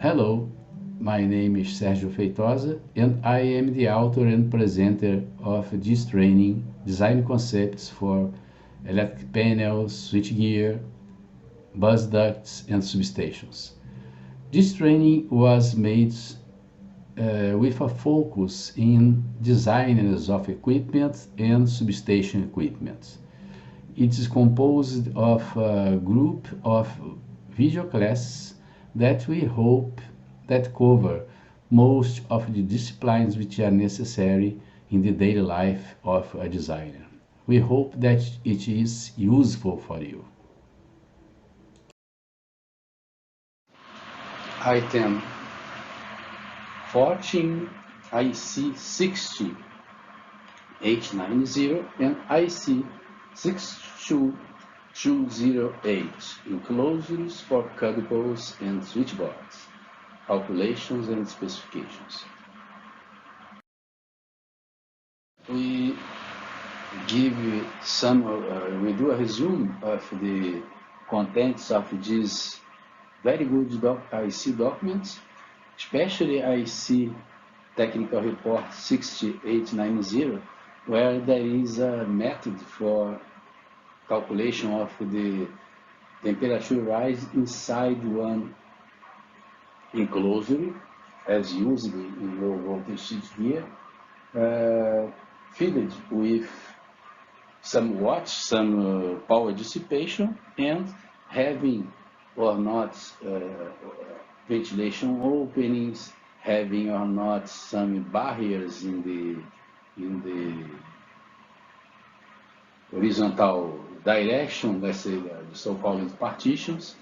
Hello, my name is Sergio Feitosa and I am the author and presenter of this training, Design Concepts for Electric Panels, Switchgear, Bus Ducts and Substations. This training was made with a focus in designers of equipment and substation equipment. It is composed of a group of video classes that we hope that cover most of the disciplines which are necessary in the daily life of a designer. We hope that it is useful for you. Item 14, IC60 H90 and IC 62208, enclosures for cables and switchboards, calculations and specifications. We give we do a resume of the contents of these very good IC documents, especially IC Technical Report 6890, where there is a method for calculation of the temperature rise inside one enclosure, as used in low voltage switchgear, filled with some watts, some power dissipation, and having or not ventilation openings, having or not some barriers in the horizontal direction, let's say the so-called partitions.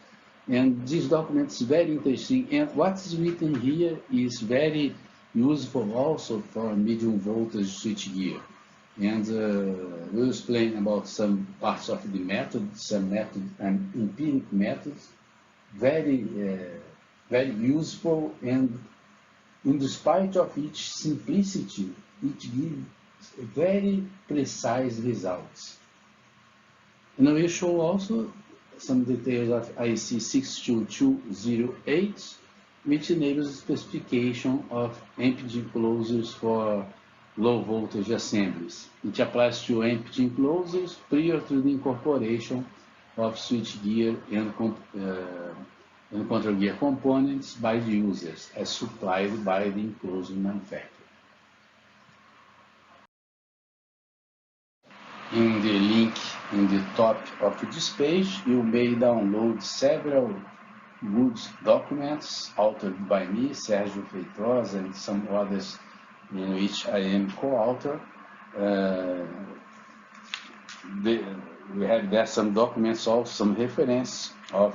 And this document is very interesting, and what is written here is very useful also for medium voltage switchgear. And we'll explain about some parts of the method, some method and empiric methods, very useful, and in spite of its simplicity, it gives very precise results. And I will show also some details of IC 62208, which enables specification of empty enclosures for low voltage assemblies. It applies to empty enclosures prior to the incorporation of switchgear and control gear components by the users, as supplied by the enclosure manufacturer. In the link in the top of this page, you may download several good documents authored by me, Sergio Feitosa, and some others in which I am co-author. We have there some documents, also some reference of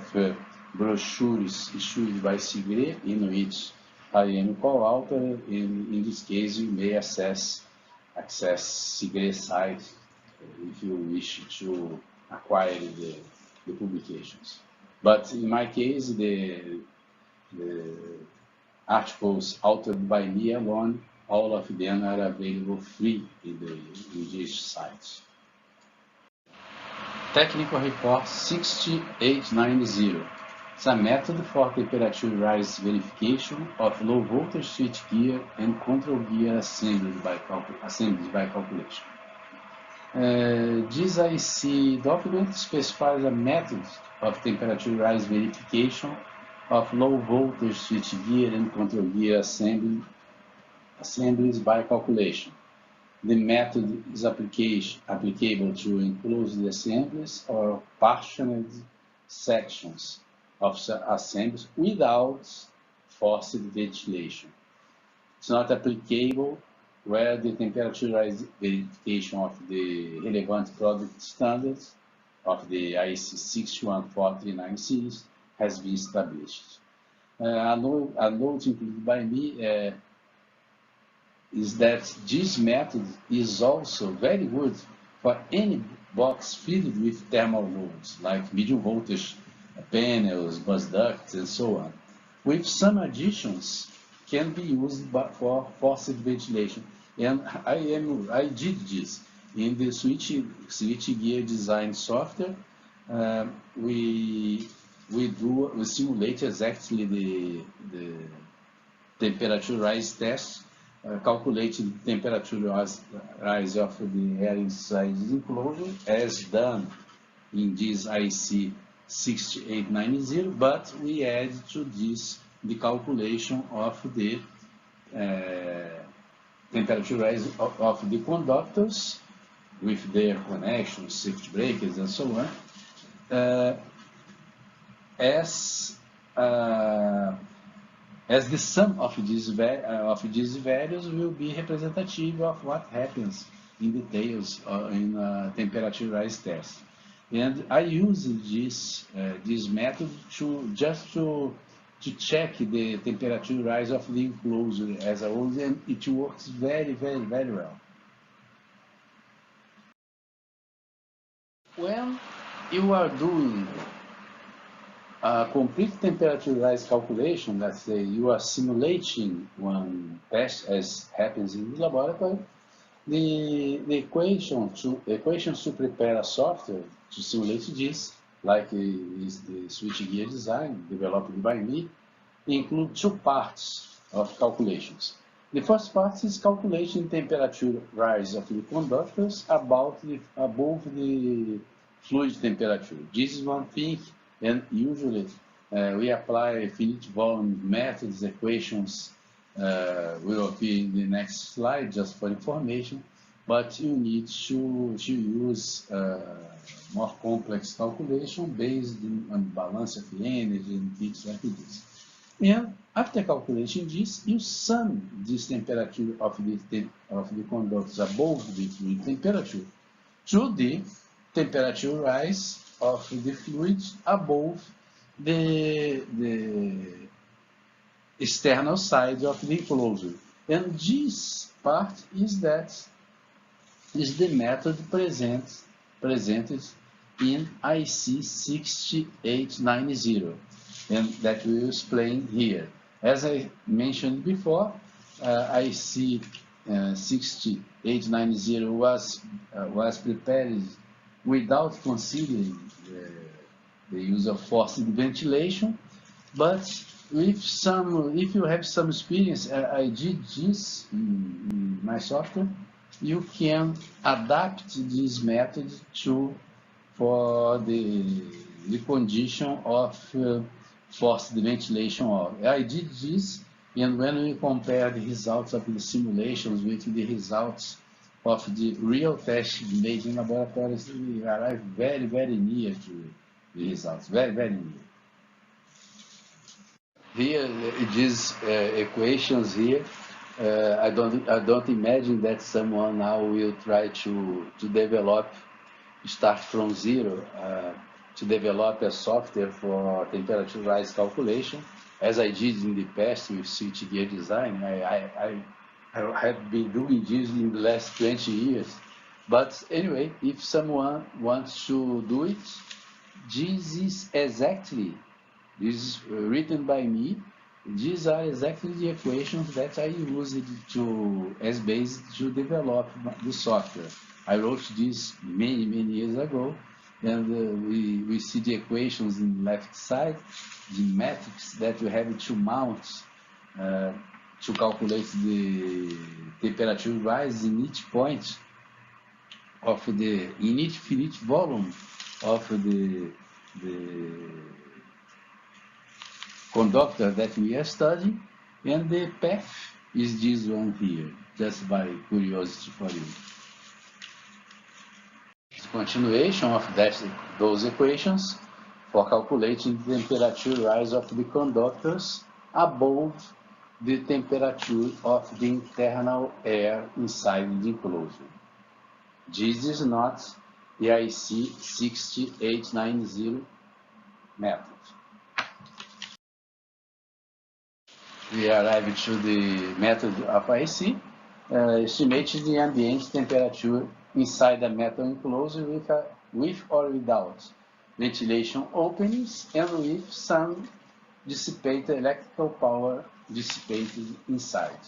brochures issued by SIGRE, in which I am co-author. In this case, you may access SIGRE site if you wish to acquire the publications. But in my case, the articles authored by me alone, all of them are available free in these sites. Technical Report 6890. It's a method for temperature rise verification of low voltage switchgear and control gear assemblies by calculation. This IC document specifies a method of temperature rise verification of low voltage switchgear and control gear assemblies by calculation. The method is applicable to enclosed assemblies or partitioned sections of assemblies without forced ventilation. It's not applicable where the temperature rise verification of the relevant product standards of the IEC 61439 series has been established. A note included by me is that this method is also very good for any box filled with thermal loads, like medium voltage panels, bus ducts, and so on. With some additions, can be used for forced ventilation. And I did this in the switchgear design software. We we simulate exactly the temperature rise test, calculate the temperature rise of the air inside the enclosure as done in this IC 6890, but we add to this the calculation of the temperature rise of the conductors with their connections, safety breakers, and so on, as the sum of these values will be representative of what happens in details in a temperature rise test. And I use this method to check the temperature rise of the enclosure as a whole, and it works very, very, very well. When you are doing a complete temperature rise calculation, let's say you are simulating one test as happens in the laboratory, the equations to prepare a software to simulate this, like is the switchgear design developed by me, include two parts of calculations. The first part is calculating temperature rise of the conductors above the fluid temperature. This is one thing, and usually we apply finite volume methods, equations will appear in the next slide just for information, but you need to use more complex calculation based on balance of energy and things like this. And after calculating this, you sum this temperature of the conductors above the fluid temperature to the temperature rise of the fluid above the external side of the enclosure. And this part is the method presented in IC 6890, and that we will explain here. As I mentioned before, IC 6890 was prepared without considering the use of forced ventilation, but if you have some experience, I did this in my software, you can adapt this method for the condition of forced ventilation. I did this, and when we compare the results of the simulations with the results of the real tests made in laboratories, we arrive very, very near to the results, very, very near. Here, these equations here, I don't imagine that someone now will try to develop, start from zero, to develop a software for temperature rise calculation, as I did in the past with switchgear design. I have been doing this in the last 20 years. But anyway, if someone wants to do it, this is written by me. These are exactly the equations that I used as base to develop the software. I wrote this many, many years ago, and we see the equations in the left side, the metrics that we have to mount to calculate the temperature rise in each point of in each finite volume of the conductor that we are studying, and the path is this one here, just by curiosity for you. Continuation of those equations for calculating the temperature rise of the conductors above the temperature of the internal air inside the enclosure. This is not the IC 6890 method. We arrive to the method of IC, estimating the ambient temperature inside the metal enclosure with or without ventilation openings and with some dissipated electrical power dissipated inside.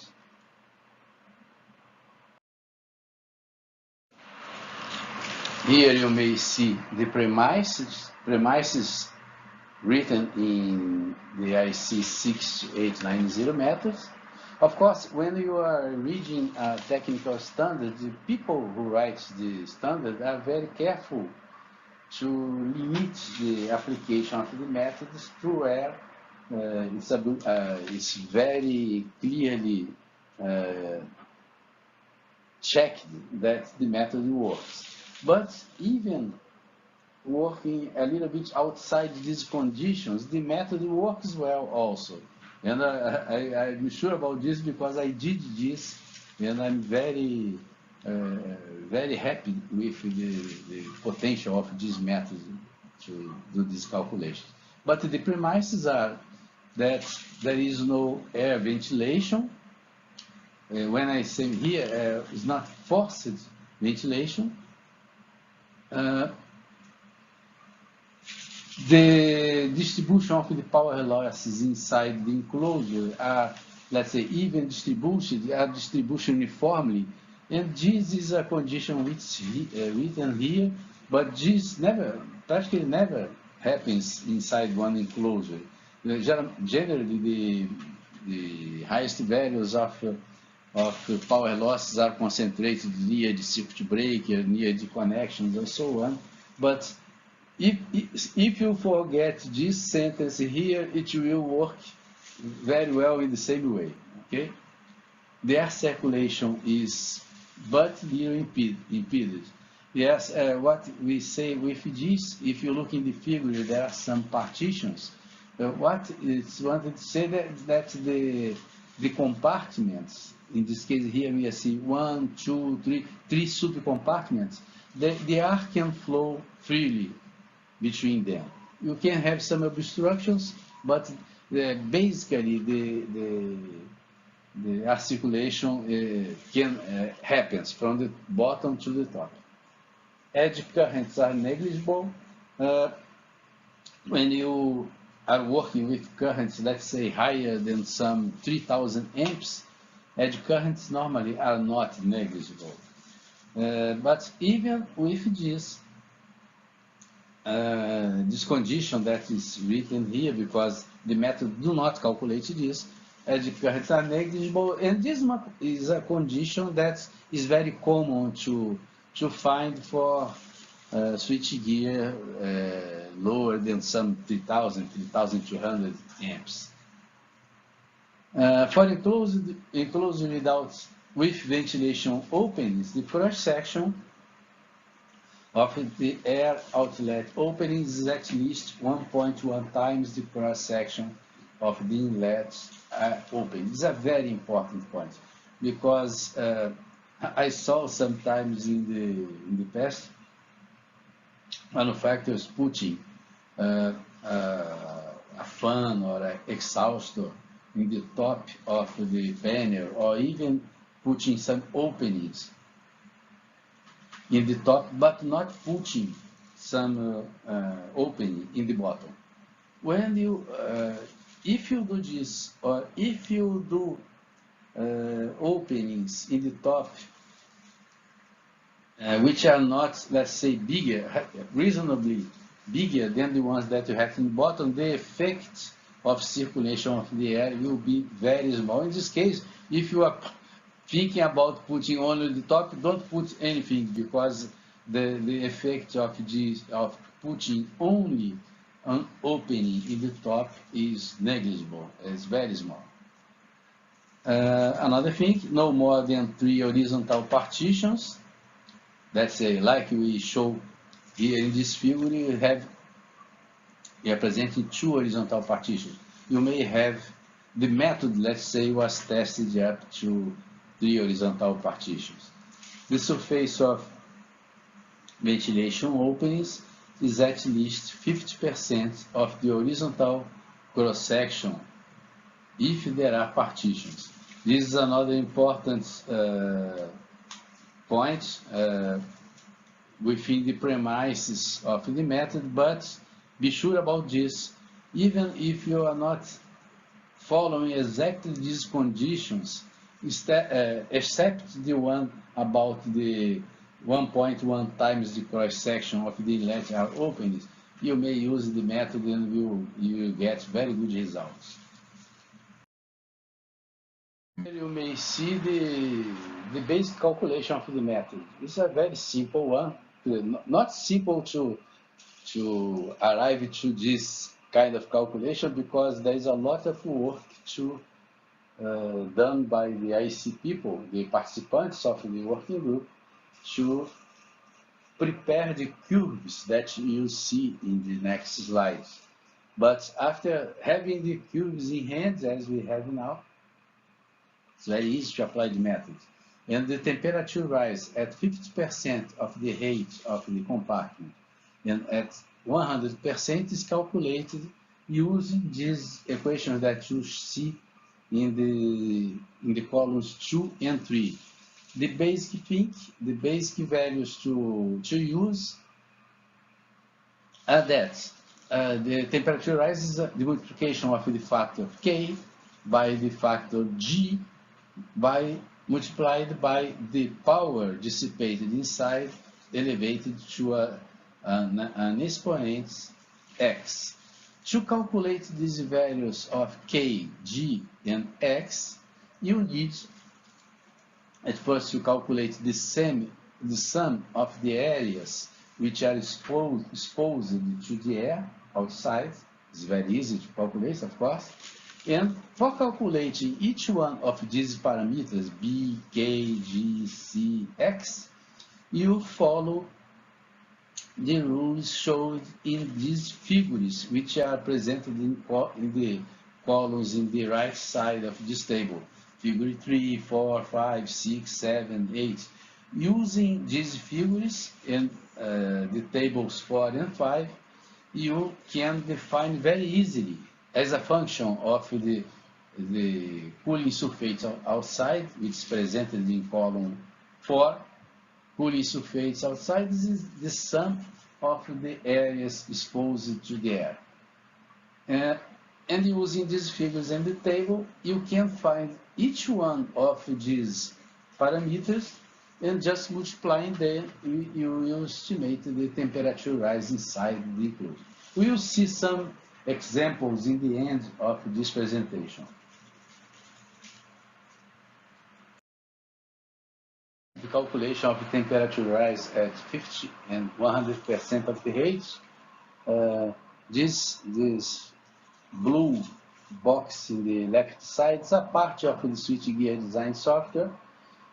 Here you may see the premises written in the IEC 6890 methods. Of course, when you are reading a technical standard, the people who write the standard are very careful to limit the application of the methods to where it's very clearly checked that the method works. But even working a little bit outside these conditions, the method works well also. And I'm sure about this because I did this, and I'm very, very happy with the potential of this method to do this calculation. But the premises are that there is no air ventilation. When I say here, it's not forced ventilation. The distribution of the power losses inside the enclosure are, let's say, even distributed, are distributed uniformly. And this is a condition which is written here, but this practically never happens inside one enclosure. Generally, the highest values of power losses are concentrated near the circuit breaker, near the connections, and so on. But if you forget this sentence here, it will work very well in the same way, okay? The air circulation is but little impeded. Yes, what we say with this, if you look in the figure, there are some partitions. What it's wanted to say that the compartments, in this case here we see 1, 2, 3, 3 subcompartments, the air can flow freely between them. You can have some obstructions, but basically the air circulation happens from the bottom to the top. Edge currents are negligible. When you are working with currents, let's say higher than some 3000 amps, edge currents normally are not negligible. But even with this condition that is written here, because the method do not calculate this, edge currents are negligible, and this is a condition that is very common to find for switchgear lower than some 3000, 3200 amps. For enclosure with ventilation openings, the cross section of the air outlet openings is at least 1.1 times the cross section of the inlet opening. This is a very important point, because I saw sometimes in the past manufacturers putting a fan or an exhaustor in the top of the panel, or even putting some openings in the top, but not putting some opening in the bottom. When you, if you do this, or if you do openings in the top, which are not, let's say, bigger, reasonably bigger than the ones that you have in the bottom, the effect of circulation of the air will be very small. In this case, if you are thinking about putting only the top, don't put anything, because the effect of putting only an opening in the top is negligible. It's very small. Another thing, no more than 3 horizontal partitions. Let's say, like we show here in this figure, we are presenting 2 horizontal partitions. You may have, the method, let's say, was tested up to 3 horizontal partitions. The surface of ventilation openings is at least 50% of the horizontal cross-section if there are partitions. This is another important point within the premises of the method, but be sure about this. Even if you are not following exactly these conditions, except the one about the 1.1 times the cross section of the inlet air openings, you may use the method and you will get very good results. Here you may see the basic calculation of the method. It's a very simple one, not simple to arrive to this kind of calculation because there is a lot of work done by the IC people, the participants of the working group, to prepare the curves that you see in the next slides. But after having the curves in hand, as we have now, it's very easy to apply the method. And the temperature rise at 50% of the height of the compartment and at 100% is calculated using these equations that you see in the columns 2 and 3. The basic thing, the basic values to use are that the temperature rise is the multiplication of the factor K by the factor G multiplied by the power dissipated inside elevated to an exponent x. To calculate these values of K, G, and X, you need at first to calculate the sum of the areas which are exposed to the air outside. It's very easy to calculate, of course. And for calculating each one of these parameters, B, K, G, C, X, you follow the rules shown in these figures, which are presented in the columns in the right side of this table. Figure 3, 4, 5, 6, 7, 8. Using these figures and the tables 4 and 5, you can define very easily as a function of the cooling surface outside, which is presented in column 4. Cooling surface outside is the sum of the areas exposed to the air. And using these figures in the table, you can find each one of these parameters and just multiplying them, you will estimate the temperature rise inside the enclosure. We will see some examples in the end of this presentation. The calculation of the temperature rise at 50 and 100% of the height. This blue box in the left side is a part of the switchgear design software,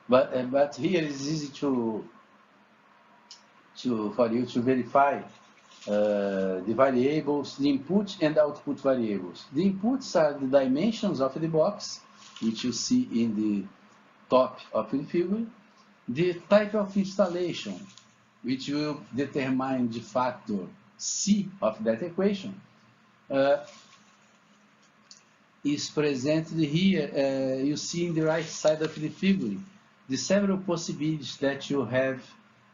but here it is easy for you to verify the variables, the input and output variables. The inputs are the dimensions of the box, which you see in the top of the figure. The type of installation, which will determine the factor C of that equation, is presented here. You see in the right side of the figure the several possibilities that you have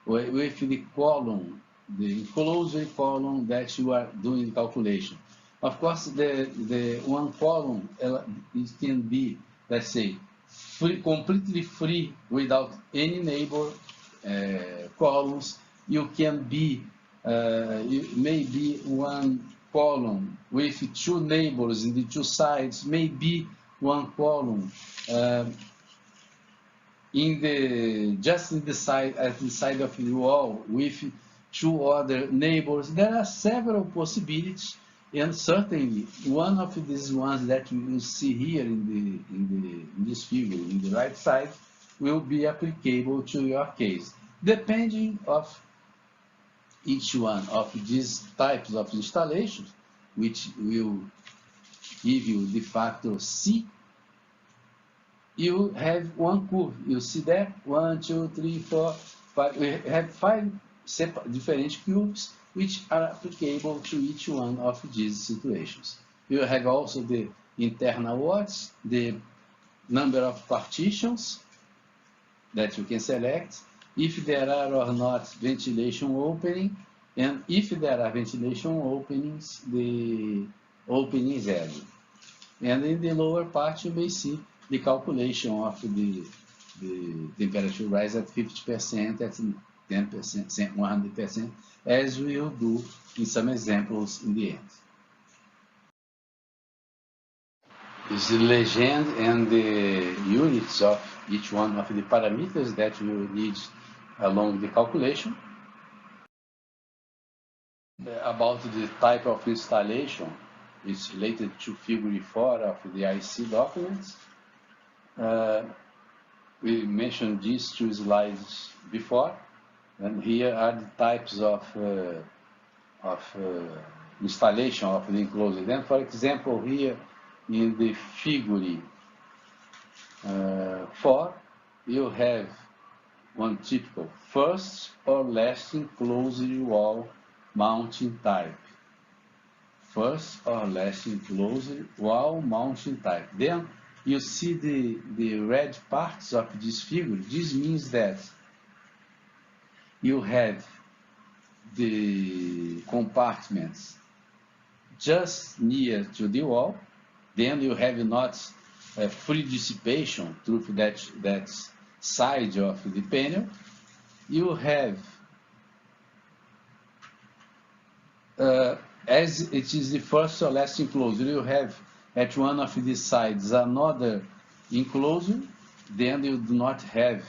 with the column, the enclosure column that you are doing the calculation. Of course, the one column it can be, let's say, completely free without any neighbor columns. You can be, maybe one column with two neighbors in the two sides, maybe one column just in the side, at the side of the wall with two other neighbors. There are several possibilities, and certainly one of these ones that you will see here in this figure in the right side will be applicable to your case, depending of each one of these types of installations, which will give you the factor C. You have one curve. You see that? 1, 2, 3, 4, 5. We have 5 different curves which are applicable to each one of these situations. You have also the internal watts, the number of partitions that you can select, if there are or not ventilation opening, and if there are ventilation openings, the opening value. And in the lower part, you may see the calculation of the temperature rise at 50% at 10%, 100%, as we will do in some examples in the end. Is the legend and the units of each one of the parameters that you need along the calculation. About the type of installation, it's related to figure 4 of the IC documents. We mentioned these 2 slides before, and here are the types of installation of the enclosure. Then, for example, here in the figure 4, you have one typical first or last enclosed wall mounting type. First or last enclosed wall mounting type. Then you see the red parts of this figure. This means that you have the compartments just near to the wall. Then you have not free dissipation through that side of the panel. You have, as it is the first or last enclosure, you have at one of the sides another enclosure. Then you do not have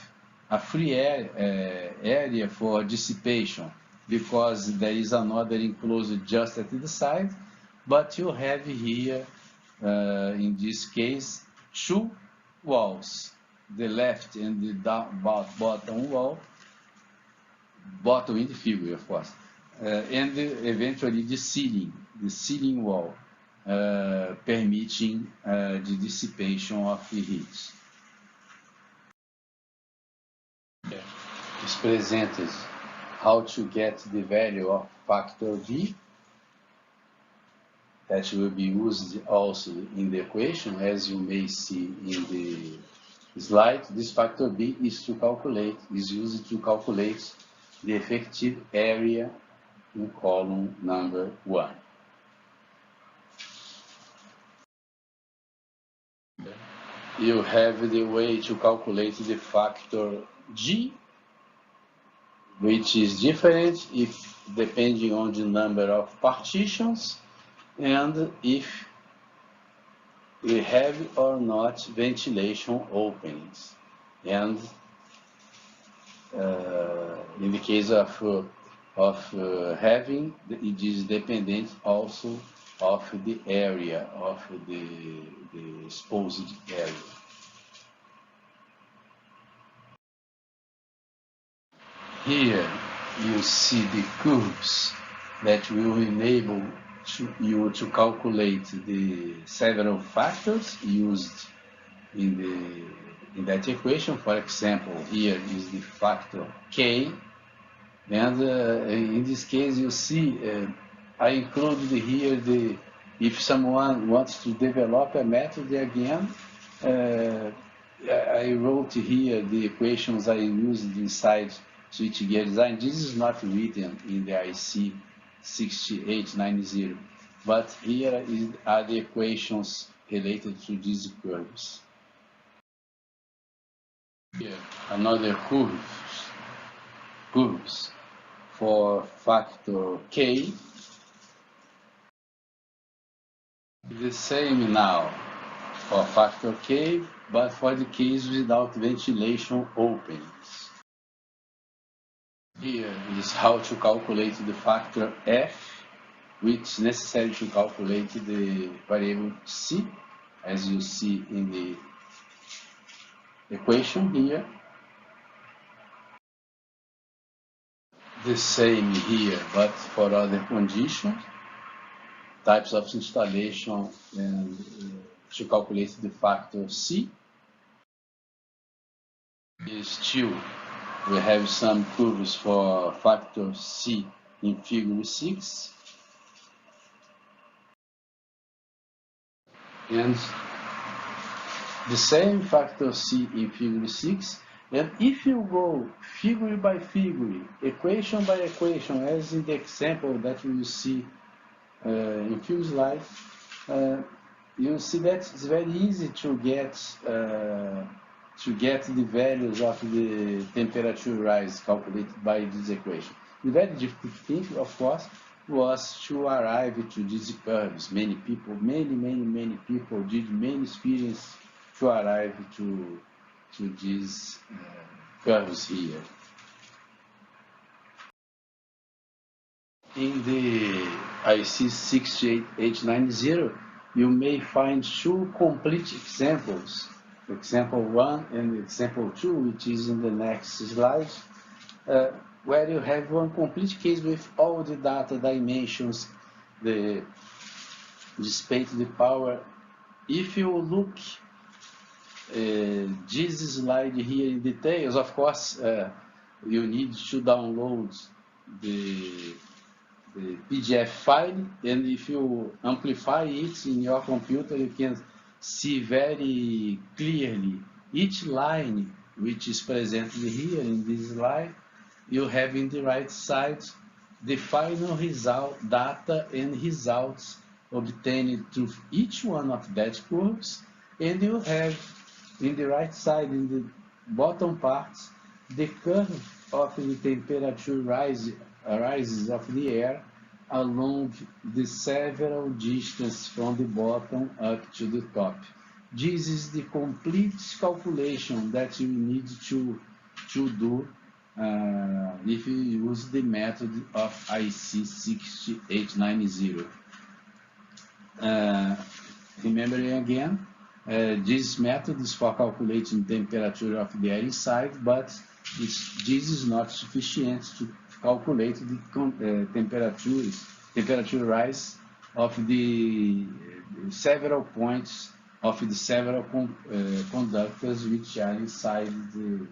a free area for dissipation because there is another enclosure just at the side. But you have here, in this case, 2 walls, the left and the bottom wall, bottom in the figure, of course, and eventually the ceiling wall, permitting the dissipation of the heat. It's presented how to get the value of factor V that will be used also in the equation, as you may see in the slide. This factor B is used to calculate the effective area in column number 1. You have the way to calculate the factor G, which is different if depending on the number of partitions and if we have or not ventilation openings. And in the case of having, it is dependent also of the area of the exposed area. Here you see the curves that will enable you to calculate the several factors used in that equation. For example, here is the factor K, and in this case you see I included here if someone wants to develop a method again, I wrote here the equations I used inside switchgear design. This is not written in the IC 6890, but here are the equations related to these curves. Here, another curves for factor K. The same now for factor K, but for the case without ventilation openings. Here is how to calculate the factor F, which is necessary to calculate the variable C, as you see in the equation here. The same here, but for other conditions, types of installation, and to calculate the factor C. Still, we have some curves for factor C in figure 6. And the same factor C in figure 6. And if you go figure by figure, equation by equation, as in the example that we will see in few slides, you see that it's very easy to get to get the values of the temperature rise calculated by this equation. The very difficult thing, of course, was to arrive to these curves. Many people, many people did many experience to arrive to these curves here. In the IC 68890, you may find two complete examples, example 1 and example 2, which is in the next slide, where you have one complete case with all the data dimensions, the dissipated power. If you look this slide here in details, of course, you need to download the PDF file, and if you amplify it in your computer, you can see very clearly each line which is presented here in this slide. You have in the right side the final result, data and results obtained through each one of that curves, and you have in the right side, in the bottom part, the curve of the temperature rises of the air along the several distance from the bottom up to the top. This is the complete calculation that you need to do if you use the method of IC 6890. Remembering again, this method is for calculating temperature of the air inside, but this is not sufficient to calculate the temperature rise of the several points of the several conductors which are inside the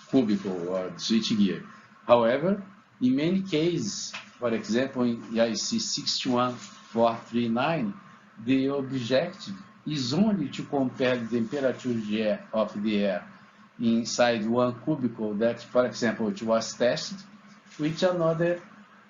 cubicle or switchgear. However, in many cases, for example, in IC 61439, the objective is only to compare the temperature of the air inside one cubicle that, for example, it was tested with another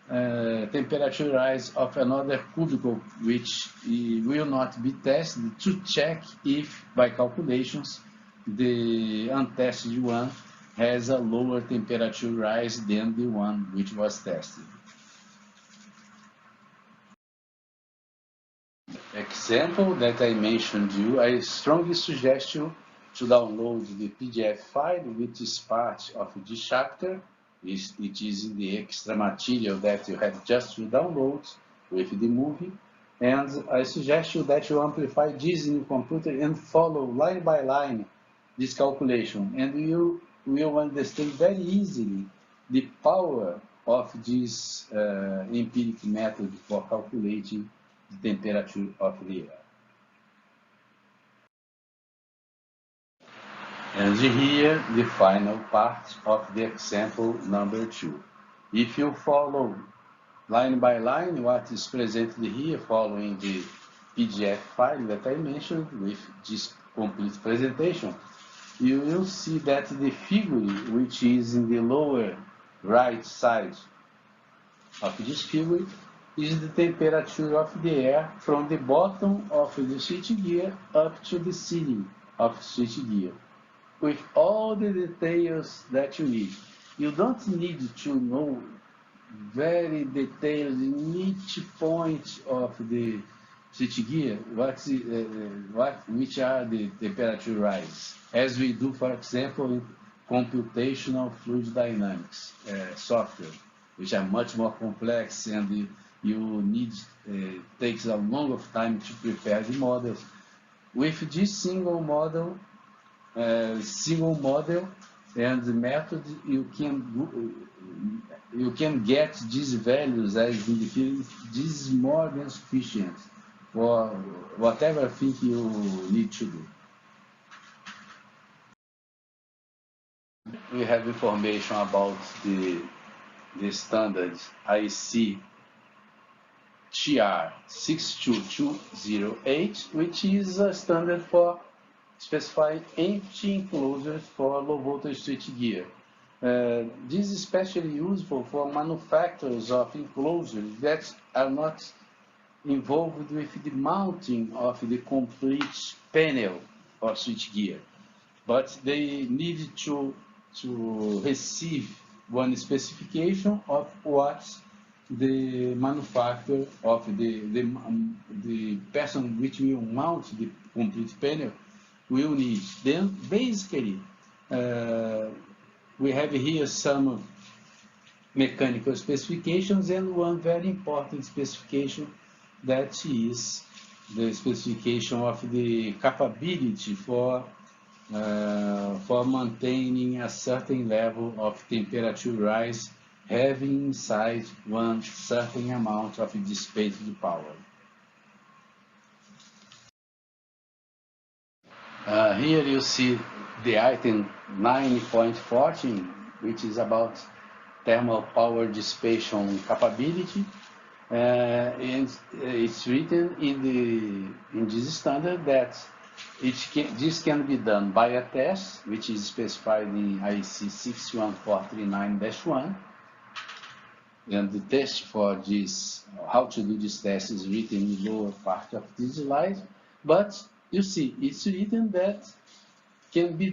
temperature rise of another cubicle which will not be tested, to check if, by calculations, the untested one has a lower temperature rise than the one which was tested. Example that I mentioned you, I strongly suggest you to download the PDF file, which is part of this chapter. It is in the extra material that you have just to download with the movie. And I suggest you that you amplify this in your computer and follow line by line this calculation. And you will understand very easily the power of this empiric method for calculating the temperature of the air. And here, the final part of the example number 2. If you follow line by line what is presented here, following the PDF file that I mentioned with this complete presentation, you will see that the figure which is in the lower right side of this figure is the temperature of the air from the bottom of the switchgear up to the ceiling of switchgear, with all the details that you need. You don't need to know very detailed in each point of the switchgear which are the temperature rise, as we do, for example, in computational fluid dynamics software, which are much more complex, and you need takes a long of time to prepare the models. With this single model and the method, you can get these values as indicated. This is more than sufficient for whatever thing you need to do. We have information about the standard IC TR 62208, which is a standard for specifying empty enclosures for low voltage switchgear. This is especially useful for manufacturers of enclosures that are not involved with the mounting of the complete panel or switchgear, but they need to receive one specification of what the manufacturer of the person which will mount the complete panel will need. Then basically we have here some mechanical specifications and one very important specification, that is the specification of the capability for maintaining a certain level of temperature rise, having inside one certain amount of dissipated power. Here you see the item 9.14, which is about thermal power dissipation capability, and it's written in this standard that this can be done by a test, which is specified in IEC 61439-1, and the test for this, how to do this test, is written in the lower part of this slide. But you see, it's written that can be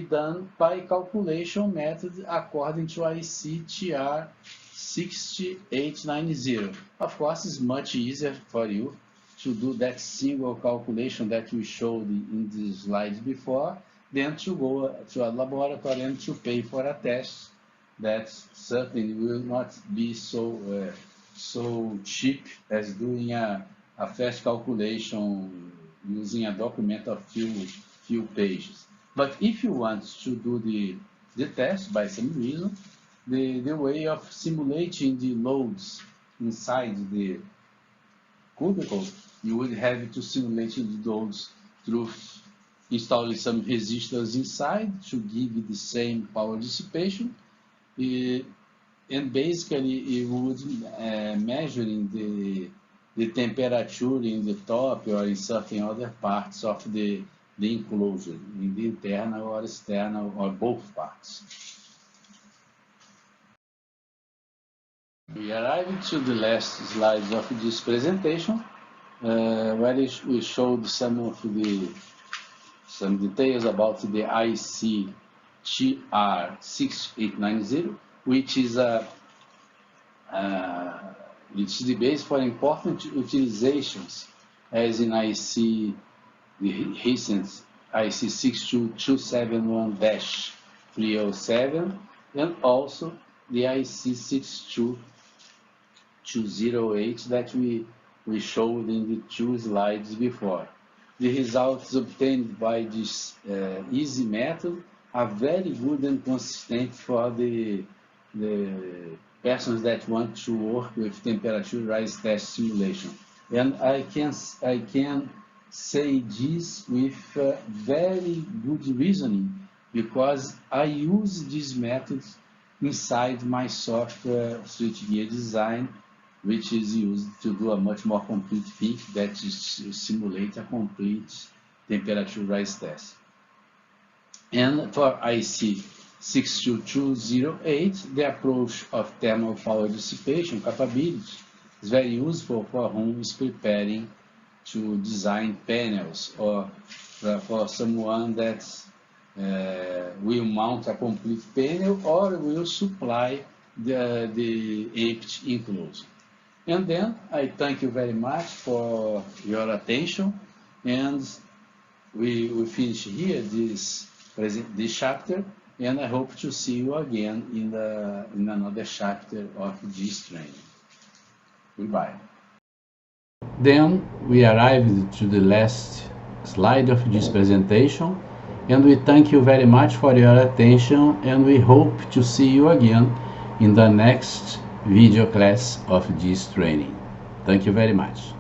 done by calculation method according to IEC TR 6890. Of course, it's much easier for you to do that single calculation that we showed in the slides before, than to go to a laboratory and to pay for a test that certainly will not be so cheap as doing a fast calculation using a document of few pages. But if you want to do the test by some reason, the way of simulating the loads inside the cubicle, you would have to simulate the loads through installing some resistors inside to give the same power dissipation, and basically you would measuring the temperature in the top or in certain other parts of the enclosure, in the internal or external or both parts. We arrived to the last slides of this presentation, where we showed some details about the IEC TR 6890, which is it's the base for important utilizations, as in IEC, the recent IEC 62271-307, and also the IEC 62208 that we showed in the two slides before. The results obtained by this easy method are very good and consistent for the persons that want to work with temperature rise test simulation. And I can say this with very good reasoning, because I use these methods inside my software switchgear design, which is used to do a much more complete thing, that is to simulate a complete temperature rise test. And for IEC 62208, the approach of thermal power dissipation capability is very useful for whom is preparing to design panels, or for someone that will mount a complete panel or will supply the empty enclosure. And then I thank you very much for your attention, and we finish here this chapter, and I hope to see you again in another chapter of this training. Goodbye. Then we arrived to the last slide of this presentation, and we thank you very much for your attention, and we hope to see you again in the next video class of this training. Thank you very much.